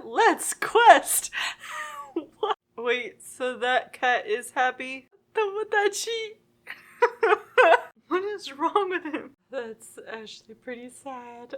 Let's quest! What? Wait, so that cat is happy? Tomodachi! What is wrong with him? That's actually pretty sad.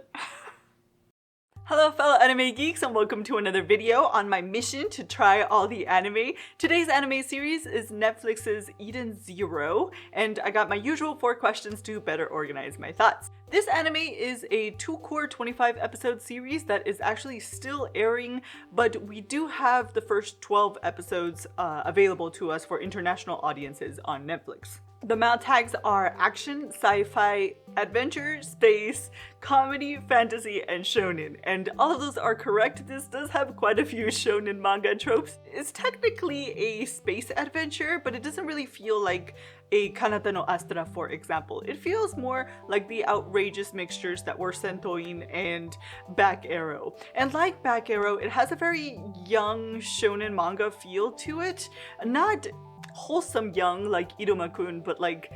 Hello fellow anime geeks and welcome to another video on my mission to try all the anime. Today's anime series is Netflix's EDENS Zero, and I got my usual 4 questions to better organize my thoughts. This anime is a 2-cour 25 episode series that is actually still airing, but we do have the first 12 episodes available to us for international audiences on Netflix. The mouth tags are action, sci-fi, adventure, space, comedy, fantasy, and shounen. And all of those are correct. This does have quite a few shounen manga tropes. It's technically a space adventure, but it doesn't really feel like a Kanata no Astra, for example. It feels more like the outrageous mixtures that were Sentouin and Back Arrow. And like Back Arrow, it has a very young shounen manga feel to it. Not wholesome young like Iruma-kun, but like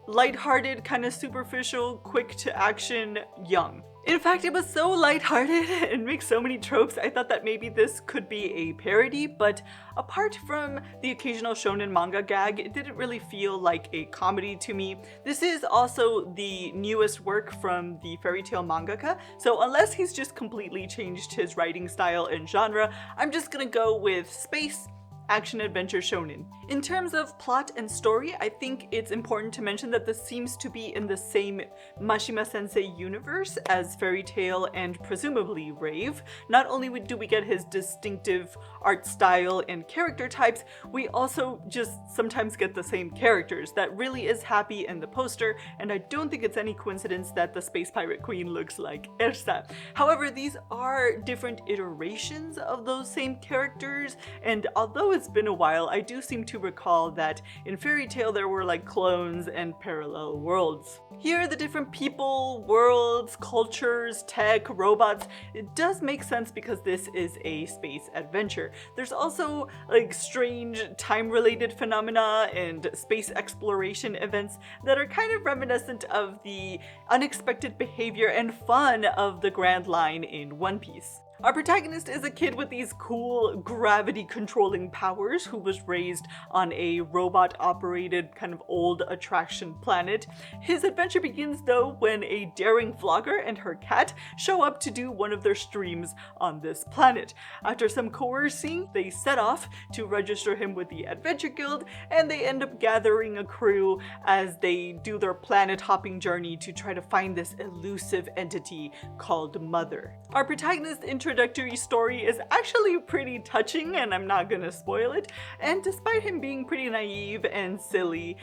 lighthearted, kind of superficial, quick to action young. In fact, it was so lighthearted and makes so many tropes, I thought that maybe this could be a parody, but apart from the occasional shonen manga gag, it didn't really feel like a comedy to me. This is also the newest work from the fairy tale mangaka, so unless he's just completely changed his writing style and genre, I'm just gonna go with space, action-adventure shonen. In terms of plot and story, I think it's important to mention that this seems to be in the same Mashima Sensei universe as Fairy Tail and presumably Rave. Not only do we get his distinctive art style and character types, we also just sometimes get the same characters. That really is happy in the poster, and I don't think it's any coincidence that the Space Pirate Queen looks like Elsa. However, these are different iterations of those same characters, and although it's been a while, I do seem to recall that in Fairy Tail there were like clones and parallel worlds. Here, the different people, worlds, cultures, tech, robots, it does make sense because this is a space adventure. There's also like strange time-related phenomena and space exploration events that are kind of reminiscent of the unexpected behavior and fun of the Grand Line in One Piece. Our protagonist is a kid with these cool gravity-controlling powers who was raised on a robot-operated kind of old attraction planet. His adventure begins though when a daring vlogger and her cat show up to do one of their streams on this planet. After some coercing, they set off to register him with the Adventure Guild, and they end up gathering a crew as they do their planet-hopping journey to try to find this elusive entity called Mother. Our protagonist introductory story is actually pretty touching, and I'm not gonna spoil it, and despite him being pretty naive and silly,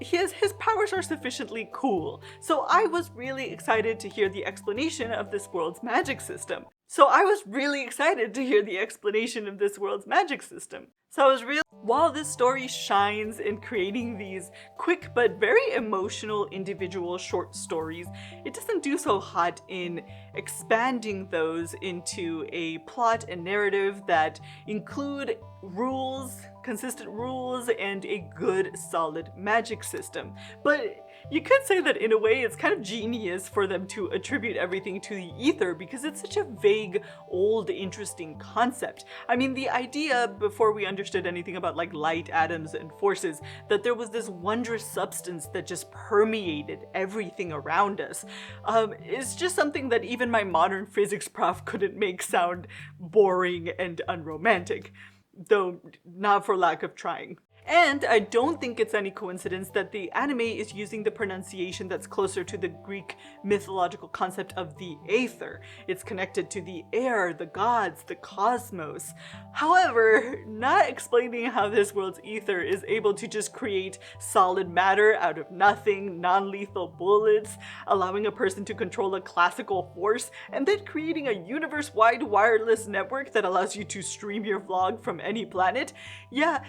his powers are sufficiently cool, so I was really excited to hear the explanation of this world's magic system. While this story shines in creating these quick but very emotional individual short stories, it doesn't do so hot in expanding those into a plot and narrative that include rules, consistent rules, and a good solid magic system. But you could say that in a way it's kind of genius for them to attribute everything to the ether because it's such a vague, old, interesting concept. I mean, the idea before we understood anything about like light, atoms, and forces, that there was this wondrous substance that just permeated everything around us, is just something that even my modern physics prof couldn't make sound boring and unromantic, though not for lack of trying. And I don't think it's any coincidence that the anime is using the pronunciation that's closer to the Greek mythological concept of the aether. It's connected to the air, the gods, the cosmos. However, not explaining how this world's ether is able to just create solid matter out of nothing, non-lethal bullets, allowing a person to control a classical force, and then creating a universe-wide wireless network that allows you to stream your vlog from any planet. Yeah,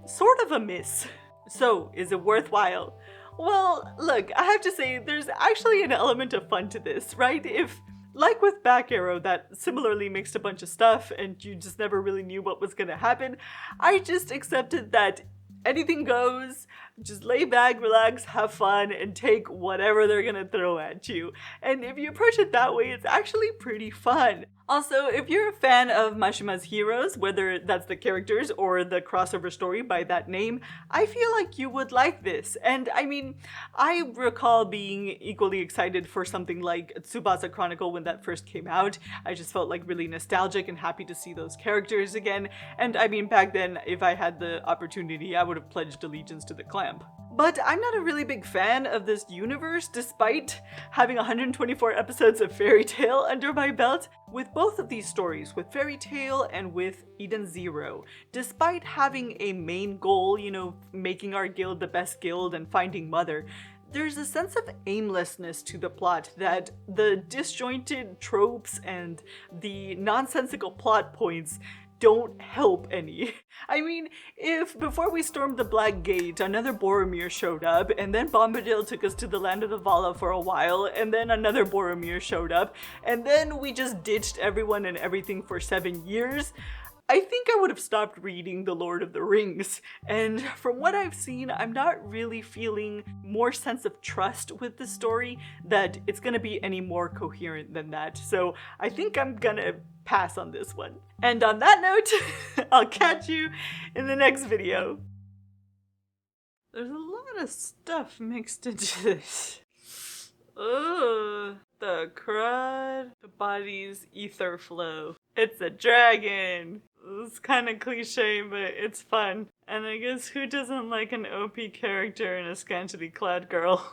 sort of a miss. So, is it worthwhile? Well, look, I have to say, there's actually an element of fun to this, right? If, like with Back Arrow, that similarly mixed a bunch of stuff and you just never really knew what was gonna happen, I just accepted that anything goes, Just lay back, relax, have fun, and take whatever they're gonna throw at you. And if you approach it that way, it's actually pretty fun. Also, if you're a fan of Mashima's heroes, whether that's the characters or the crossover story by that name, I feel like you would like this. And I mean, I recall being equally excited for something like Tsubasa Chronicle when that first came out. I just felt like really nostalgic and happy to see those characters again. And I mean, back then, if I had the opportunity, I would have pledged allegiance to the clamp. But I'm not a really big fan of this universe, despite having 124 episodes of Fairy Tail under my belt. With both of these stories, with Fairy Tail and with Eden Zero, despite having a main goal, you know, making our guild the best guild and finding Mother, there's a sense of aimlessness to the plot that the disjointed tropes and the nonsensical plot points don't help any. I mean, if before we stormed the Black Gate, another Boromir showed up, and then Bombadil took us to the land of the Vala for a while, and then another Boromir showed up, and then we just ditched everyone and everything for 7 years, I think I would have stopped reading The Lord of the Rings. And from what I've seen, I'm not really feeling more sense of trust with the story that it's gonna be any more coherent than that. So I think I'm gonna pass on this one. And on that note, I'll catch you in the next video. There's a lot of stuff mixed into this. Ugh. The crud, the body's ether flow. It's a dragon. It's kind of cliche, but it's fun. And I guess who doesn't like an OP character and a scantily clad girl?